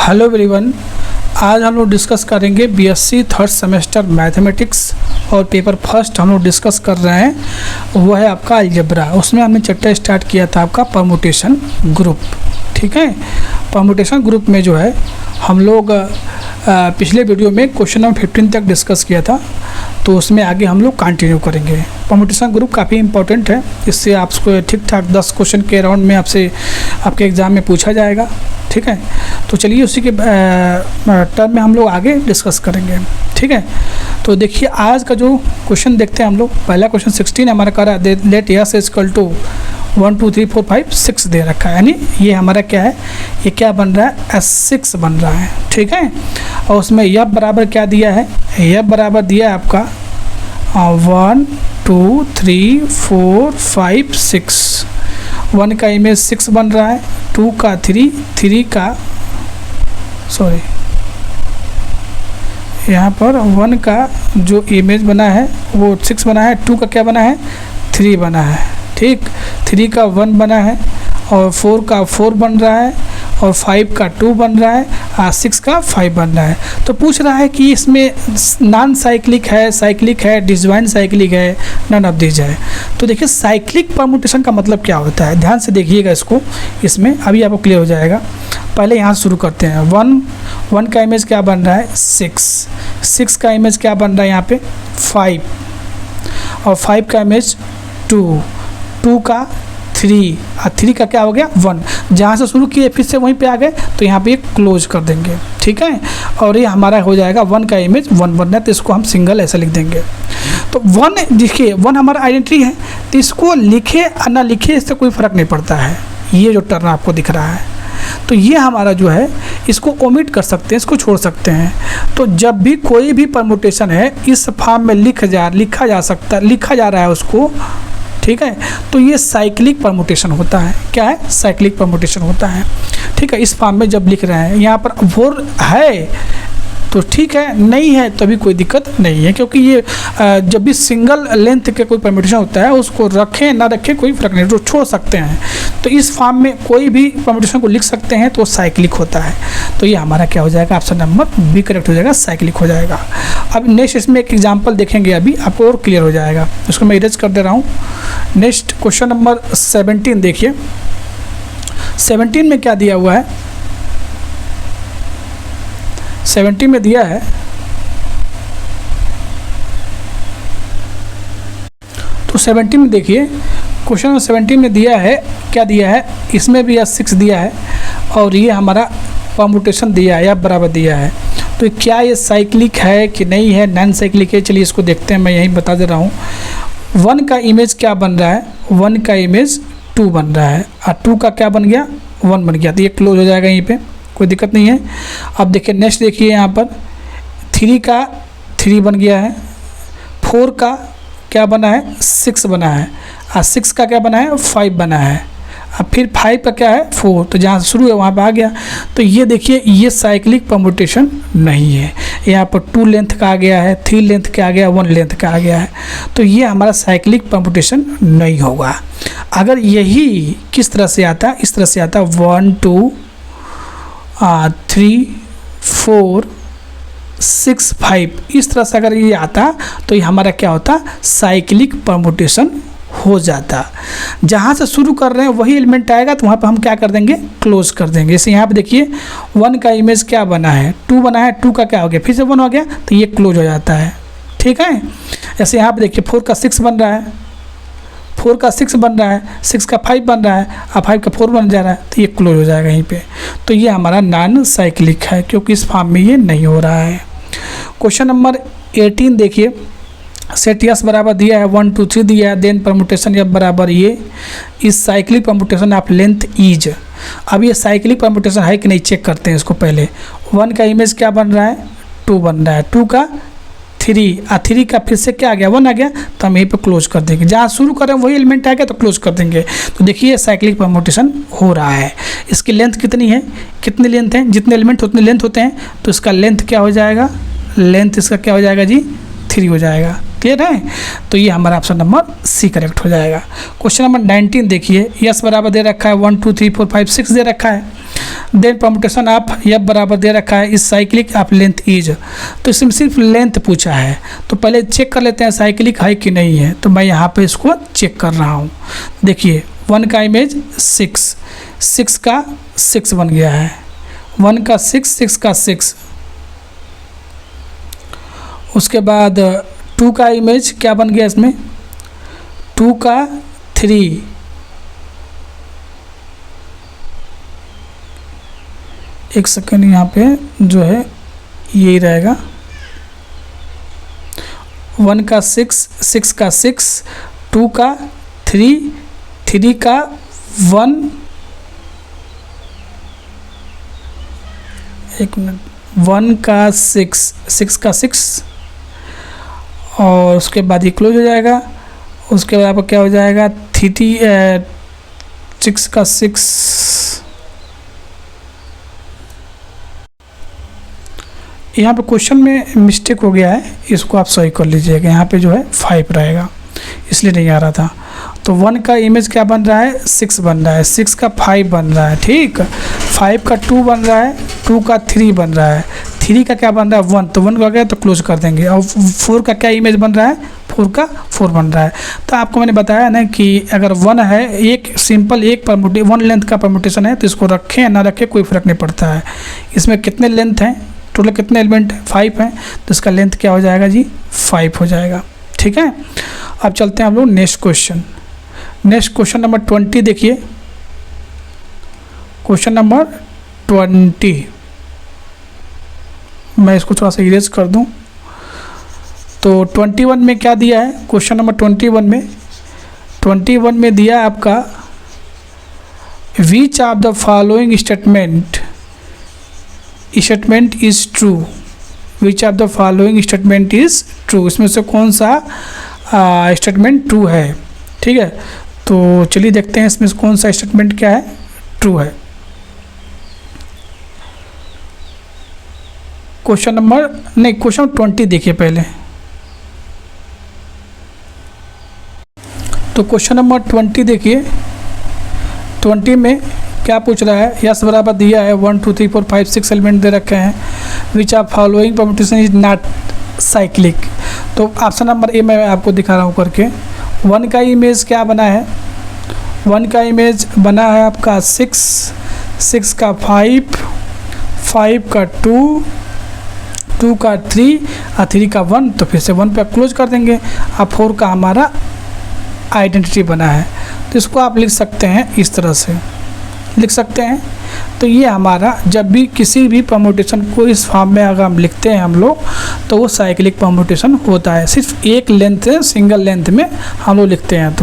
Hello everyone, आज हम लोग डिस्कस करेंगे बीएससी थर्ड सेमेस्टर मैथमेटिक्स और पेपर फर्स्ट हम लोग डिस्कस कर रहे हैं। वो है आपका अलजेब्रा। उसमें हमने चैप्टर स्टार्ट किया था आपका परमुटेशन ग्रुप। ठीक है, परमुटेशन ग्रुप में जो है हम लोग पिछले वीडियो में क्वेश्चन नंबर 15 तक डिस्कस किया था, तो उसमें आगे हम लोग कंटिन्यू करेंगे। परमुटेशन ग्रुप काफ़ी इंपॉर्टेंट है, इससे आपको ठीक ठाक 10 क्वेश्चन के राउंड में आपसे आपके एग्ज़ाम में पूछा जाएगा। ठीक है, तो चलिए उसी के टर्म में हम लोग आगे डिस्कस करेंगे। ठीक है, तो देखिए आज का जो क्वेश्चन देखते हैं हम लोग। पहला क्वेश्चन 16 हमारा कर रहा है, let S is equal to 1 2 3 4 5 6 दे रखा है, यानी ये हमारा क्या है, ये क्या बन रहा है, S6 बन रहा है। ठीक है, और उसमें यह बराबर क्या दिया है, यह बराबर दिया है आपका 1 2 3 4 5 6। 1 का इमेज 6 बन रहा है, 2 का 3 का सॉरी यहाँ पर 1 का जो इमेज बना है वो 6 बना है, 2 का क्या बना है, 3 बना है। ठीक, 3 का 1 बना है और 4 का 4 बन रहा है और 5 का 2 बन रहा है और 6 का 5 बन रहा है। तो पूछ रहा है कि इसमें नॉन साइक्लिक है, साइक्लिक है, डिसजॉइंट साइक्लिक है, नन ऑफ दीज है। तो देखिए साइक्लिक परमुटेशन का मतलब क्या होता है, ध्यान से देखिएगा इसको, इसमें अभी आपको क्लियर हो जाएगा। पहले यहाँ शुरू करते हैं। 1 का इमेज क्या बन रहा है, 6 का इमेज क्या बन रहा है यहाँ पे 5 और 5 का इमेज 2 का 3 और 3 का क्या हो गया 1। जहाँ से शुरू किए फिर से वहीं पे आ गए, तो यहाँ पे एक क्लोज कर देंगे। ठीक है, और ये हमारा हो जाएगा 1 का इमेज 1 बनना है, तो इसको हम सिंगल ऐसा लिख देंगे। तो 1 देखिए 1 हमारा आइडेंटिटी है, तो इसको लिखे या ना लिखे इससे कोई फ़र्क नहीं पड़ता है। ये जो टर्न आपको दिख रहा है, तो ये हमारा जो है इसको ओमिट कर सकते हैं, इसको छोड़ सकते हैं। तो जब भी कोई भी परमुटेशन है इस फॉर्म में लिखा जा रहा है उसको, ठीक है, तो ये साइक्लिक परमुटेशन होता है। क्या है, साइक्लिक परमुटेशन होता है। ठीक है, इस फॉर्म में जब लिख रहे हैं, यहाँ पर 4 है तो ठीक है, नहीं है तो भी कोई दिक्कत नहीं है, क्योंकि ये जब भी सिंगल लेंथ के कोई परमुटेशन होता है उसको रखें ना रखें कोई फ़र्क नहीं, तो छोड़ सकते हैं। तो इस फॉर्म में कोई भी परमुटेशन को लिख सकते हैं तो साइक्लिक होता है। तो ये हमारा क्या हो जाएगा, ऑप्शन नंबर बी करेक्ट हो जाएगा, साइक्लिक हो जाएगा। अब नेक्स्ट इसमें एक एग्जाम्पल देखेंगे, अभी आपको और क्लियर हो जाएगा। उसको मैं इरेज कर दे रहा हूँ। नेक्स्ट क्वेश्चन नंबर 17 देखिए। 17 में क्या दिया हुआ है, 70 में दिया है, तो 70 में देखिए क्वेश्चन नंबर 17 में दिया है, क्या दिया है, इसमें भी 6 दिया है और ये हमारा परमुटेशन दिया है या बराबर दिया है। तो क्या ये साइक्लिक है कि नहीं है, नॉन साइक्लिक है, चलिए इसको देखते हैं। मैं यहीं बता दे रहा हूँ। 1 का इमेज क्या बन रहा है, 1 का इमेज 2 बन रहा है और 2 का क्या बन गया 1 बन गया, तो ये क्लोज हो जाएगा, यहीं पे कोई दिक्कत नहीं है। अब देखिए नेक्स्ट देखिए, यहाँ पर 3 का 3 बन गया है, 4 का क्या बना है 6 बना है और 6 का क्या बना है 5 बना है, अब फिर 5 का क्या है 4, तो जहाँ से शुरू है वहाँ पे आ गया। तो ये देखिए ये साइक्लिक परमुटेशन नहीं है, यहाँ पर 2 लेंथ का आ गया है, 3 लेंथ का आ गया, 1 लेंथ का आ गया है, तो ये हमारा साइक्लिक परमुटेशन नहीं होगा। अगर यही किस तरह से आता, इस तरह से आता 1 2 3 4 6 5, इस तरह से अगर ये आता तो ये हमारा क्या होता, साइक्लिक परमुटेशन हो जाता। जहाँ से शुरू कर रहे हैं वही एलिमेंट आएगा, तो वहाँ पर हम क्या कर देंगे, क्लोज कर देंगे। जैसे यहाँ पे देखिए 1 का इमेज क्या बना है 2 बना है, 2 का क्या हो गया फिर से 1 हो गया, तो ये क्लोज हो जाता है। ठीक है, जैसे यहाँ पे देखिए 4 का 6 बन रहा है, 4 का 6 बन रहा है, 6 का 5 बन रहा है और 5 का 4 बन जा रहा है, तो ये क्लोज हो जाएगा यहीं पे। तो ये हमारा नॉन साइक्लिक है, क्योंकि इस फॉर्म में ये नहीं हो रहा है। क्वेश्चन नंबर 18 देखिए। सेट यस बराबर दिया है, 1 2 3 दिया है, देन परमुटेशन एफ बराबर ये, इस cyclic permutation of length is. अब ये साइक्लिक परमुटेशन है कि नहीं चेक करते हैं इसको पहले। 1 का इमेज क्या बन रहा है 2 बन रहा है, 2 का 3 और 3 का फिर से क्या आ गया 1 आ गया, तो हम यहीं पे क्लोज कर देंगे। जहाँ शुरू करें वही एलिमेंट आ गया तो क्लोज कर देंगे। तो देखिए साइक्लिक परमुटेशन हो रहा है। इसकी लेंथ कितनी है, कितने लेंथ हैं, जितने एलिमेंट उतने लेंथ होते हैं, तो इसका लेंथ क्या हो जाएगा, लेंथ इसका क्या हो जाएगा जी 3 हो जाएगा। क्लियर है, तो ये हमारा ऑप्शन नंबर सी करेक्ट हो जाएगा। क्वेश्चन नंबर 19 देखिए, यस बराबर दे रखा है 1 2 3 4 5 6 दे रखा है। देन परमुटेशन ऑफ एफ बराबर दे रखा है इस साइक्लिक ऑफ लेंथ इज, तो इसमें सिर्फ लेंथ पूछा है, तो पहले चेक कर लेते हैं साइक्लिक है कि नहीं है। तो मैं यहाँ पे इसको चेक कर रहा हूँ। देखिए 1 का इमेज 6, 6 का 6 बन गया है, 1 का 6, 6 का 6। उसके बाद 2 का इमेज क्या बन गया इसमें, 2 का 3, एक सेकंड यहाँ पे जो है यही रहेगा, 1 का 6, 6 का 6, 2 का 3, 3 का 1, एक मिनट, 1 का 6, 6 का 6 और उसके बाद ये क्लोज हो जाएगा। उसके बाद आपका क्या हो जाएगा 6 का 6, यहाँ पे क्वेश्चन में मिस्टेक हो गया है, इसको आप सही कर लीजिएगा। यहाँ पे जो है 5 रहेगा, इसलिए नहीं आ रहा था। तो 1 का इमेज क्या बन रहा है 6 बन रहा है, 6 का 5 बन रहा है, ठीक, 5 का 2 बन रहा है, 2 का 3 बन रहा है, 3 का क्या बन रहा है 1, तो 1 का गया तो क्लोज कर देंगे। और 4 का क्या इमेज बन रहा है, 4 का 4 बन रहा है। तो आपको मैंने बताया ना कि अगर 1 है, एक सिंपल एक परमुटेशन 1 लेंथ का परमुटेशन है, तो इसको रखें या ना रखें कोई फ़र्क नहीं पड़ता है। इसमें कितने लेंथ हैं, टोटल कितने एलिमेंट 5 हैं, तो इसका लेंथ क्या हो जाएगा जी 5 हो जाएगा, ठीक है। अब चलते हैं हम लोग next question. Next question number 20 देखिए, क्वेश्चन नंबर 20, मैं इसको थोड़ा सा इरेज कर दूं। तो 21 में क्या दिया है, क्वेश्चन नंबर 21 में दिया है आपका विच of the following statement is true, which of the following statement is true, इसमें से कौन सा स्टेटमेंट ट्रू है, ठीक है। तो चलिए देखते हैं इसमें से कौन सा स्टेटमेंट क्या है ट्रू है। क्वेश्चन 20 देखिए पहले। तो क्वेश्चन नंबर 20 देखिए, 20 में क्या पूछ रहा है, यस बराबर दिया है 1 2 3 4 5 6 एलिमेंट दे रखे हैं, which of following permutation is not cyclic. तो ऑप्शन नंबर ए मैं आपको दिखा रहा हूँ करके। 1 का इमेज क्या बना है, 1 का इमेज बना है आपका 6, 6 का 5, 5 का 2, 2 का 3 और 3 का 1, तो फिर से 1 पे क्लोज कर देंगे। अब 4 का हमारा आइडेंटिटी बना है, तो इसको आप लिख सकते हैं, इस तरह से लिख सकते हैं। तो ये हमारा जब भी किसी भी परमुटेशन को इस फॉर्म में अगर हम लिखते हैं हम लोग, तो वो साइक्लिक परमुटेशन होता है। सिर्फ एक लेंथ सिंगल लेंथ में हम लोग लिखते हैं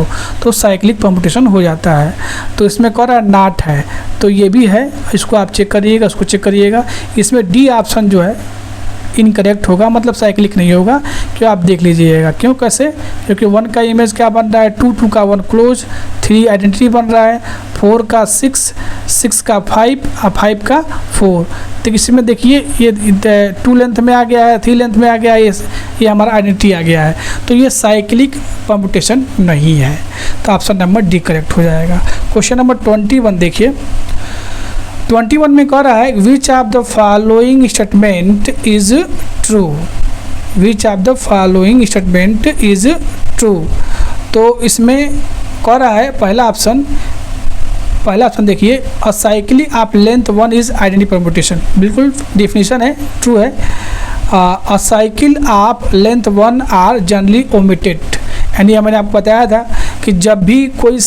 तो साइक्लिक परमुटेशन हो जाता है। तो इसमें कह रहा है नॉट है, तो ये भी है, इसको आप चेक करिएगा, इसको चेक करिएगा। इसमें डी ऑप्शन जो है इनकरेक्ट होगा, मतलब साइक्लिक नहीं होगा, क्यों आप देख लीजिएगा क्यों, कैसे, क्योंकि 1 का इमेज क्या बन रहा है 2, 2 का 1 क्लोज, 3 आइडेंटिटी बन रहा है, 4 का 6, 6 का 5 और 5 का 4। तो इसमें देखिए ये 2 लेंथ में आ गया है, 3 लेंथ में आ गया है, ये हमारा आइडेंटिटी आ गया है। तो ये साइक्लिक परमुटेशन नहीं है, तो ऑप्शन नंबर डी करेक्ट हो जाएगा। क्वेश्चन नंबर 21 देखिए, 21 में कह रहा है which of the following statement is true, which of the following statement is true. तो इसमें कह रहा है पहला ऑप्शन देखिए, a cyclic of length 1 is identity permutation, बिल्कुल डेफिनेशन है, ट्रू है। A cycle of length 1 are generally omitted, यानी मैंने आपको बताया था कि जब भी कोई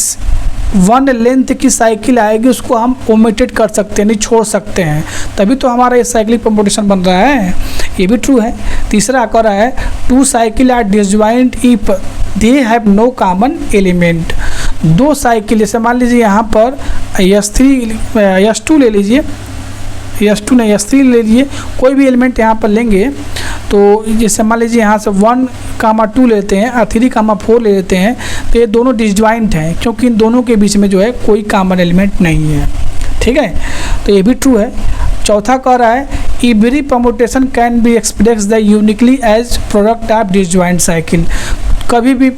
1 लेंथ की साइकिल आएगी उसको हम ओमिटेड कर सकते हैं, नहीं छोड़ सकते हैं, तभी तो हमारा ये साइक्लिक परमुटेशन बन रहा है, ये भी ट्रू है। तीसरा कह रहा है 2 cycle are disjoint if they have no common element. 2 cycle, जैसे मान लीजिए यहाँ पर S2 ले लीजिए, S2 नहीं S3 ले लीजिए, कोई भी एलिमेंट यहाँ पर लेंगे तो जैसे मान लीजिए यहाँ से 1,2 लेते हैं और 3,4 ले लेते हैं, तो ये दोनों डिसजॉइंट हैं क्योंकि इन दोनों के बीच में जो है कोई कॉमन एलिमेंट नहीं है, ठीक है, तो ये भी ट्रू है। चौथा कह रहा है every permutation can be expressed uniquely as product of disjoint cycle. कभी भी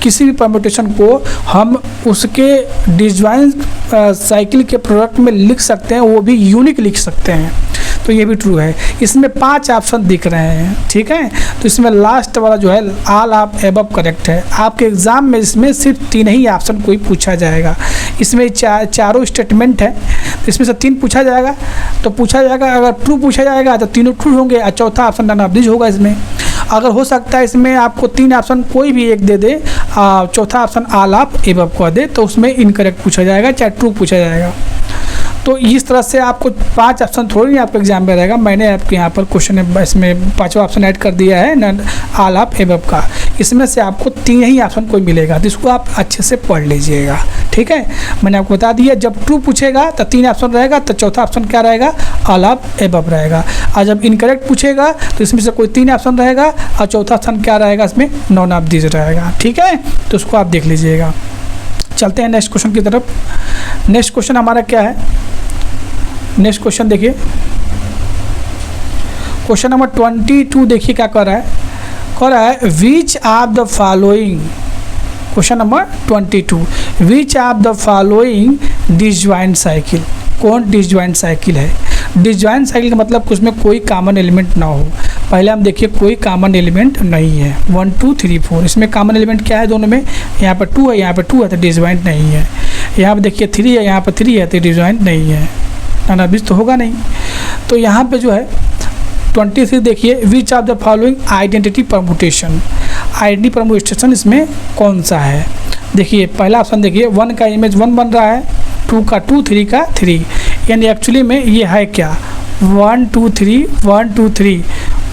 किसी भी परम्यूटेशन को हम उसके डिसजॉइंट साइकिल के प्रोडक्ट में लिख सकते हैं, वो भी यूनिक लिख सकते हैं। तो ये भी ट्रू है। इसमें 5 ऑप्शन दिख रहे हैं, ठीक है। तो इसमें लास्ट वाला जो है ऑल ऑफ एबव करेक्ट है। आपके एग्ज़ाम में इसमें सिर्फ 3 ही ऑप्शन कोई पूछा जाएगा। इसमें चारों स्टेटमेंट है, तो इसमें से 3 पूछा जाएगा। तो पूछा जाएगा, अगर ट्रू पूछा जाएगा तो तीनों ट्रू होंगे और चौथा ऑप्शन नन ऑफ दिस होगा इसमें। अगर हो सकता है इसमें आपको 3 ऑप्शन कोई भी एक दे दे, चौथा ऑप्शन ऑल ऑफ एबव को दे, तो उसमें इनकरेक्ट पूछा जाएगा, चाहे ट्रू पूछा जाएगा। तो इस तरह से आपको 5 ऑप्शन थोड़ी नहीं आपके एग्जाम में रहेगा। मैंने आपके यहाँ पर क्वेश्चन इसमें 5वां ऑप्शन ऐड कर दिया है नन ऑल ऑफ एबव का। इसमें से आपको 3 ही ऑप्शन कोई मिलेगा, तो इसको आप अच्छे से पढ़ लीजिएगा, ठीक है। मैंने आपको बता दिया, जब ट्रू पूछेगा तो 3 ऑप्शन रहेगा, तो चौथा ऑप्शन क्या रहेगा, ऑल ऑफ एबव रहेगा। और जब इनकरेक्ट पूछेगा तो इसमें से कोई 3 ऑप्शन रहेगा और चौथा ऑप्शन क्या रहेगा, इसमें नॉन ऑफ दिस रहेगा, ठीक है। तो उसको आप देख लीजिएगा। चलते हैं नेक्स्ट क्वेश्चन की तरफ। नेक्स्ट क्वेश्चन हमारा क्या है, नेक्स्ट क्वेश्चन देखिए, क्वेश्चन नंबर 22 देखिए क्या कर रहा है which of the following, question number 22, which of the following disjoint cycle, कौन डिसजॉइंट साइकिल है। डिसजॉइंट साइकिल का मतलब कि उसमें कोई कॉमन एलिमेंट ना हो। पहले हम देखिए कोई कॉमन एलिमेंट नहीं है, 1 2 3 4, इसमें कॉमन एलिमेंट क्या है दोनों में, यहाँ पर 2 है, यहाँ पर 2 है, तो डिसजॉइंट नहीं है। यहाँ पर देखिए 3 है, यहाँ पर 3 है, तो डिसजॉइंट नहीं है, नन ऑफ दिस तो होगा नहीं। तो यहाँ पे जो है 23 देखिए, विच of the following identity permutation, identity permutation इसमें कौन सा है। देखिए पहला ऑप्शन देखिए, 1 का इमेज 1 बन रहा है, 2 का 2, 3 का 3, यानी एक्चुअली में ये है क्या, 1 2 3 1 2 3,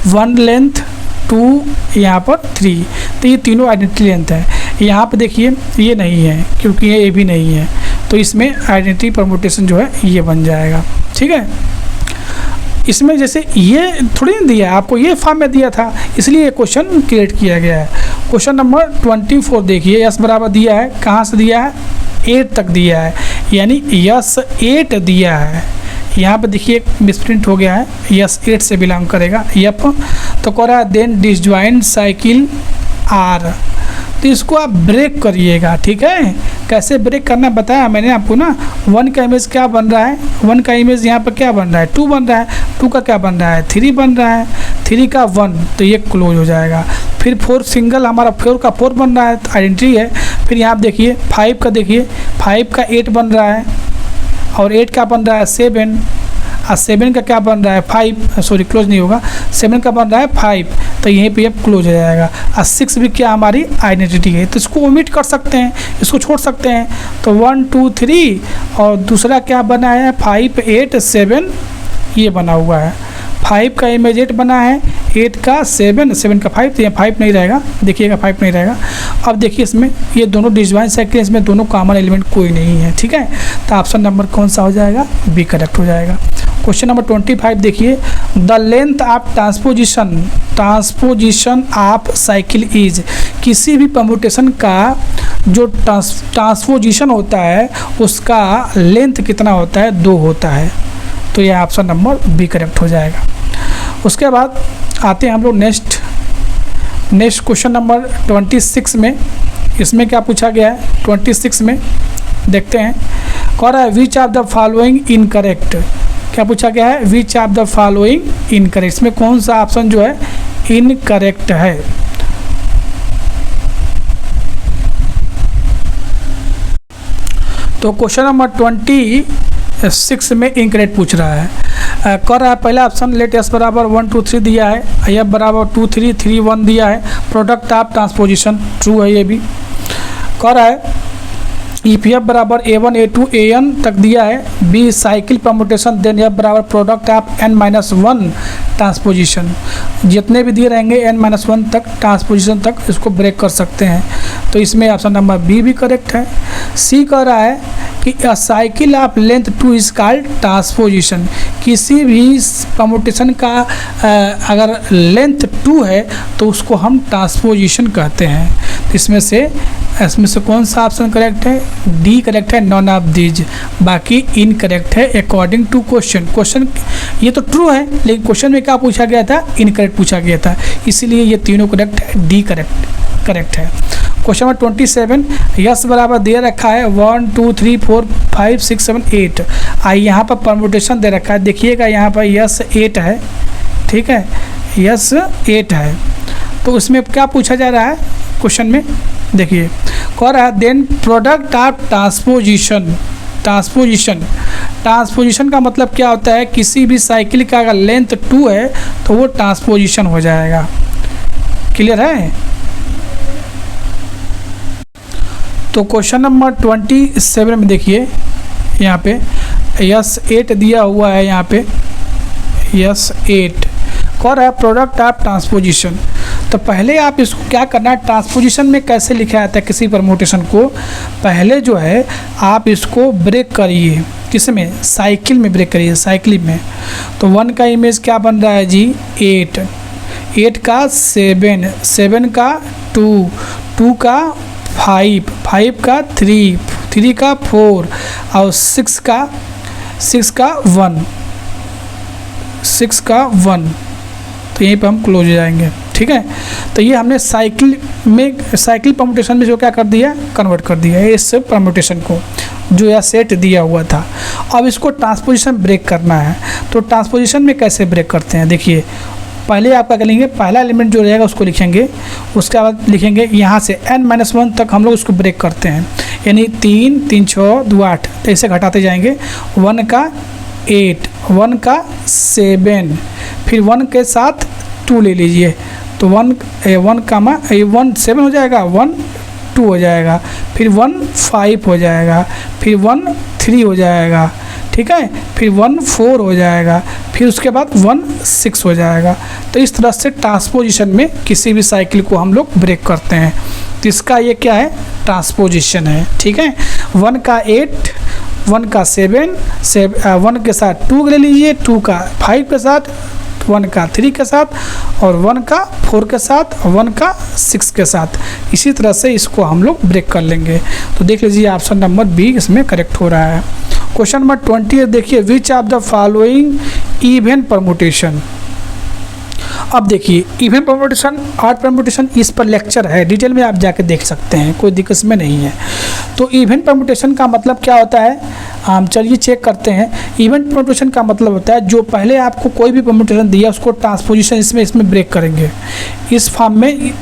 1 लेंथ 2 यहाँ पर 3, तो ये तीनों आइडेंटिटी लेंथ है। यहाँ पर देखिए ये नहीं है, क्योंकि ये भी नहीं है, तो इसमें आइडेंटिटी परम्यूटेशन जो है ये बन जाएगा, ठीक है। इसमें जैसे ये थोड़ी ना दिया है आपको, ये फॉर्म में दिया था, इसलिए ये क्वेश्चन क्रिएट किया गया है। क्वेश्चन नंबर 24 देखिए, यस बराबर दिया है, कहाँ से दिया है, 8 तक दिया है, यानी यस 8 दिया है। यहाँ पे देखिए मिसप्रिंट हो गया है, यस 8 से बिलोंग करेगा, यप। तो कह रहा है देन डिसजॉइंट साइकिल आर, तो इसको आप ब्रेक करिएगा, ठीक है। कैसे ब्रेक करना बताया मैंने आपको ना। 1 का इमेज क्या बन रहा है, 1 का इमेज यहाँ पर क्या बन रहा है, 2 बन रहा है, 2 का क्या बन रहा है, 3 बन रहा है, 3 का 1, तो ये क्लोज हो जाएगा। फिर 4 सिंगल, हमारा 4 का 4 बन रहा है, तो आइडेंटिटी है। फिर यहाँ देखिए 5 का, देखिए 5 का 8 बन रहा है, और 8 का बन रहा है 7, और 7 का क्या बन रहा है 5, सॉरी क्लोज नहीं होगा, 7 का बन रहा है 5, तो यहीं पे अब क्लोज हो जाएगा। और 6 भी क्या हमारी आइडेंटिटी है, तो इसको ओमिट कर सकते हैं, इसको छोड़ सकते हैं। तो 1 2 3 और दूसरा क्या बना है 5 8 7, ये बना हुआ है। 5 का इमेज 8 बना है, 8 का 7, 7 का 5, तो यहाँ 5 नहीं रहेगा, देखिएगा 5 नहीं रहेगा। अब देखिए इसमें ये दोनों डिसजॉइंट साइकिल, इसमें दोनों कॉमन एलिमेंट कोई नहीं है, ठीक है। तो ऑप्शन नंबर कौन सा हो जाएगा, बी करेक्ट हो जाएगा। क्वेश्चन नंबर 25 देखिए, the length of transposition of cycle is, किसी भी परम्यूटेशन का जो ट्रांसपोजिशन होता है उसका लेंथ कितना होता है, 2 होता है। तो यह ऑप्शन नंबर बी करेक्ट हो जाएगा। उसके बाद आते हैं हम लोग नेक्स्ट क्वेश्चन नंबर 26 में। इसमें क्या पूछा गया है 26 में, देखते हैं। कह रहा है which of the following incorrect, क्या पूछा गया है, which of the following incorrect, इसमें कौन सा ऑप्शन जो है इनकरेक्ट है। तो क्वेश्चन नंबर 26 में इनकरेक्ट पूछ रहा है। कर रहा है पहला ऑप्शन, लेट एस बराबर 1 2 3 दिया है, एफ बराबर 2 3 3 1 दिया है, प्रोडक्ट ऑफ ट्रांसपोजिशन ट्रू है ये भी। कर रहा है इफ एफ बराबर A1 A2 AN तक दिया है, B cycle permutation, then F बराबर प्रोडक्ट ऑफ n-1 ट्रांसपोजिशन, जितने भी दिए रहेंगे n-1 तक ट्रांसपोजिशन तक इसको ब्रेक कर सकते हैं। तो इसमें ऑप्शन नंबर बी भी करेक्ट है। सी कह रहा है कि अ cycle of length 2 is called transposition, किसी भी परम्यूटेशन का अगर लेंथ 2 है तो उसको हम ट्रांसपोजिशन कहते हैं। तो इसमें से कौन सा ऑप्शन करेक्ट है, डी करेक्ट है, नॉन ऑफ दीज, बाकी इनकरेक्ट है अकॉर्डिंग टू क्वेश्चन। ये तो ट्रू है, लेकिन क्वेश्चन में क्या पूछा गया था, इनकरेक्ट पूछा गया था, इसीलिए ये तीनों करेक्ट है, डी करेक्ट। करेक्ट है। क्वेश्चन नंबर 27, यस बराबर दे रखा है 1 2 3 4 5 6 7 8। आई यहाँ पर परम्यूटेशन दे रखा है, देखिएगा यहाँ पर यस 8 है, ठीक है, यस 8 है। तो उसमें क्या पूछा जा रहा है क्वेश्चन में, देखिए कह रहा है then product of transposition. Transposition का मतलब क्या होता है, किसी भी साइकिल का अगर लेंथ 2 है तो वो ट्रांसपोजिशन हो जाएगा। क्लियर है। तो क्वेश्चन नंबर 27 में देखिए यहाँ पे यस 8 दिया हुआ है, यहाँ पे यस 8 कह रहा है प्रोडक्ट ऑफ ट्रांसपोजिशन। तो पहले आप इसको क्या करना है, ट्रांसपोजिशन में कैसे लिखा जाता है किसी परम्यूटेशन को, पहले जो है आप इसको ब्रेक करिए, किसमें, साइकिल में ब्रेक करिए, साइकिल में। तो 1 का इमेज क्या बन रहा है जी 8, 8 का 7, 7 का 2, 2 का 5, 5 का 3, 3 का 4 और 6 का 1, 6 का 1। तो यहीं पे हम क्लोज हो जाएंगे, ठीक है। तो ये हमने साइकिल परम्यूटेशन में जो क्या कर दिया, कन्वर्ट कर दिया है इस परम्यूटेशन को, जो यह सेट दिया हुआ था। अब इसको ट्रांसपोजिशन ब्रेक करना है। तो ट्रांसपोजिशन में कैसे ब्रेक करते हैं, देखिए पहले आप क्या करेंगे, पहला एलिमेंट जो रहेगा उसको लिखेंगे, उसके बाद लिखेंगे यहाँ से n-1 तक हम लोग उसको ब्रेक करते हैं, यानी 3 3 6 2 8, तो ऐसे घटाते जाएंगे। 1 का 8, 1 का 7, फिर 1 के साथ 2 ले लीजिए, तो 1 7 हो जाएगा, 1 2 हो जाएगा, फिर 1 5 हो जाएगा, फिर 1 3 हो जाएगा, ठीक है, फिर 1 4 हो जाएगा, फिर उसके बाद 1 6 हो जाएगा। तो इस तरह से ट्रांसपोजिशन में किसी भी साइकिल को हम लोग ब्रेक करते हैं। तो इसका ये क्या है, ट्रांसपोजिशन है, ठीक है। 1 का 8, 1 का 7, 1 के साथ 2 ले लीजिए, 2 का 5 के साथ, 1 का 3 के साथ और 1 का 4 के साथ, 1 का 6 के साथ। इसी तरह से इसको हम लोग ब्रेक कर लेंगे। तो देख लीजिए ऑप्शन नंबर बी इसमें करेक्ट हो रहा है। क्वेश्चन नंबर 20 देखिए, विच of the following even permutation. अब देखिए इवन परम्यूटेशन, ऑड परम्यूटेशन, इस पर लेक्चर है, डिटेल में आप जाके देख सकते हैं, कोई दिक्कत इसमें नहीं है। तो इवन परम्यूटेशन का मतलब क्या होता है, हम चलिए चेक करते हैं। इवन परम्यूटेशन का मतलब होता है जो पहले आपको कोई भी परम्यूटेशन दिया उसको ट्रांसपोजिशन इसमें ब्रेक करेंगे। इस फॉर्म में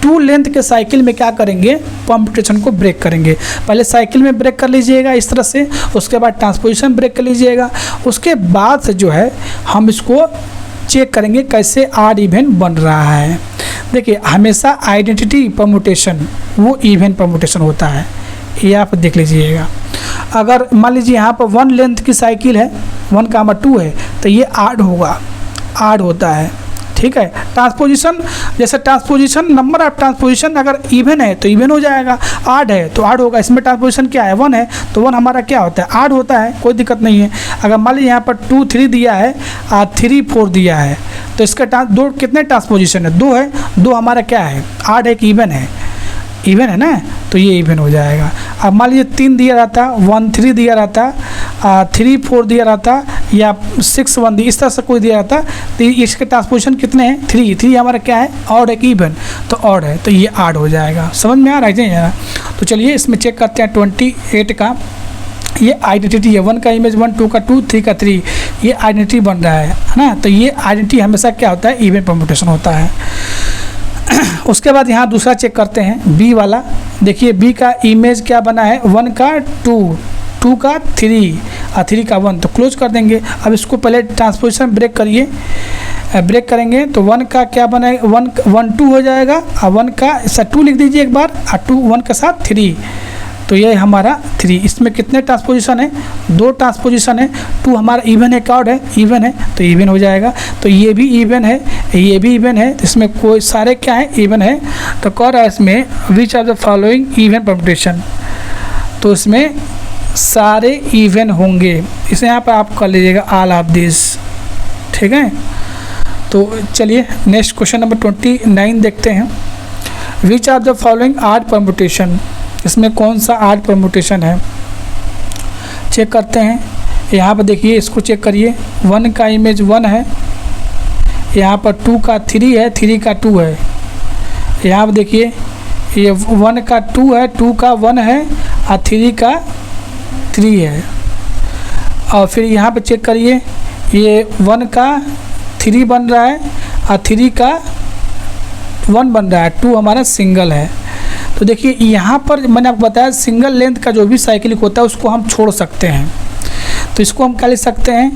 2 लेंथ के साइकिल में क्या करेंगे, परम्यूटेशन को ब्रेक करेंगे। पहले साइकिल में ब्रेक कर लीजिएगा इस तरह से, उसके बाद ट्रांसपोजिशन ब्रेक कर लीजिएगा, उसके बाद से जो है हम इसको चेक करेंगे कैसे ऑड इवन बन रहा है। देखिए हमेशा आइडेंटिटी परम्यूटेशन वो इवन परम्यूटेशन होता है, ये आप देख लीजिएगा। अगर मान लीजिए यहाँ पर 1 लेंथ की साइकिल है, 1 का 2 है, तो ये ऑड होगा, ऑड होता है, ठीक है। ट्रांसपोजिशन, जैसे ट्रांसपोजिशन, नंबर ऑफ ट्रांसपोजिशन अगर इवन है तो इवन हो जाएगा, ऑड है तो ऑड होगा। इसमें ट्रांसपोजिशन क्या है, 1 है तो 1 हमारा क्या होता है, ऑड होता है, कोई दिक्कत नहीं है। अगर मान लीजिए यहाँ पर 2 3 दिया है और 3 4 दिया है, तो इसका दो कितने ट्रांसपोजिशन है, 2 है, 2 हमारा क्या है, ऑड है कि इवन है, इवन है ना, तो ये इवन हो जाएगा। अब मान लीजिए 3 दिया रहता, 1 3 दिया रहता, 3 4 दिया रहता, या 6 1 इस तरह से कोई दिया रहता, तो इसके ट्रांसपोजिशन कितने हैं, 3 हमारा क्या है, ऑड है कि इवन, तो ऑड है, तो ये ऑड हो जाएगा। समझ में आ रहा है यार। तो चलिए इसमें चेक करते हैं 28 का, ये आइडेंटिटी है, 1 का इमेज 1, 2 का 2, 3 का 3, ये आइडेंटिटी बन रहा है ना। तो ये आइडेंटिटी हमेशा क्या होता है, इवन परम्यूटेशन होता है। उसके बाद यहाँ दूसरा चेक करते हैं बी वाला। देखिए बी का इमेज क्या बना है, 1 का 2, 2 का 3 और 3 का 1, तो क्लोज कर देंगे। अब इसको पहले ट्रांसपोजिशन ब्रेक करिए, ब्रेक करेंगे तो 1 का क्या बना है, 1 2 हो जाएगा, और 1 का 2 लिख दीजिए एक बार, और 2 1 के साथ 3, तो ये हमारा 3। इसमें कितने ट्रांसपोजिशन है, 2 ट्रांसपोजिशन है। 2 हमारा इवन है, ऑड है, इवन है, तो इवन हो जाएगा। तो ये भी इवन है, ये भी इवन है, तो इसमें कोई सारे क्या है, इवन है। तो कह रहा है इसमें which are the following even permutation, तो इसमें सारे इवन होंगे। इसे यहाँ पर आप कर लीजिएगा ऑल ऑफ दिस, ठीक है। तो चलिए नेक्स्ट क्वेश्चन नंबर 29 देखते हैं। Which are the following odd permutation, इसमें कौन सा ऑड परम्यूटेशन है, चेक करते हैं। यहाँ पर देखिए इसको चेक करिए, 1 का इमेज 1 है, यहाँ पर 2 का 3 है, 3 का 2 है, यहाँ पर देखिए ये 1 का 2 है, 2 का 1 है और 3 का 3 है। और फिर यहाँ पे चेक करिए ये 1 का 3 बन रहा है और 3 का 1 बन रहा है, 2 हमारा सिंगल है। तो देखिए यहाँ पर मैंने आपको बताया सिंगल लेंथ का जो भी साइक्लिक होता है उसको हम छोड़ सकते हैं। तो इसको हम क्या लिख सकते हैं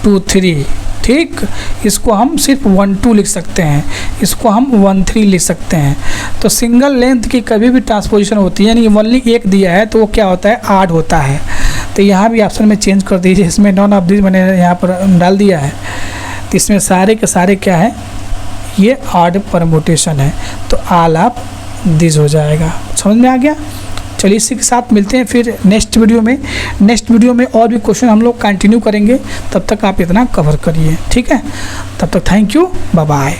2 3, ठीक। इसको हम सिर्फ 1 2 लिख सकते हैं, इसको हम 1 3 लिख सकते हैं। तो सिंगल लेंथ की कभी भी ट्रांसपोजिशन होती है, यानी ओनली एक दिया है तो वो क्या होता है आड होता है। तो यहाँ भी ऑप्शन में चेंज कर दीजिए, इसमें नॉन ऑफ दिस मैंने यहाँ पर डाल दिया है। तो इसमें सारे के सारे क्या है ये ऑड परमुटेशन है, तो ऑल ऑफ दिस हो जाएगा। समझ में आ गया। चलिए इसी के साथ मिलते हैं फिर नेक्स्ट वीडियो में। नेक्स्ट वीडियो में और भी क्वेश्चन हम लोग कंटिन्यू करेंगे, तब तक आप इतना कवर करिए, ठीक है। तब तक थैंक यू, बाय बाय।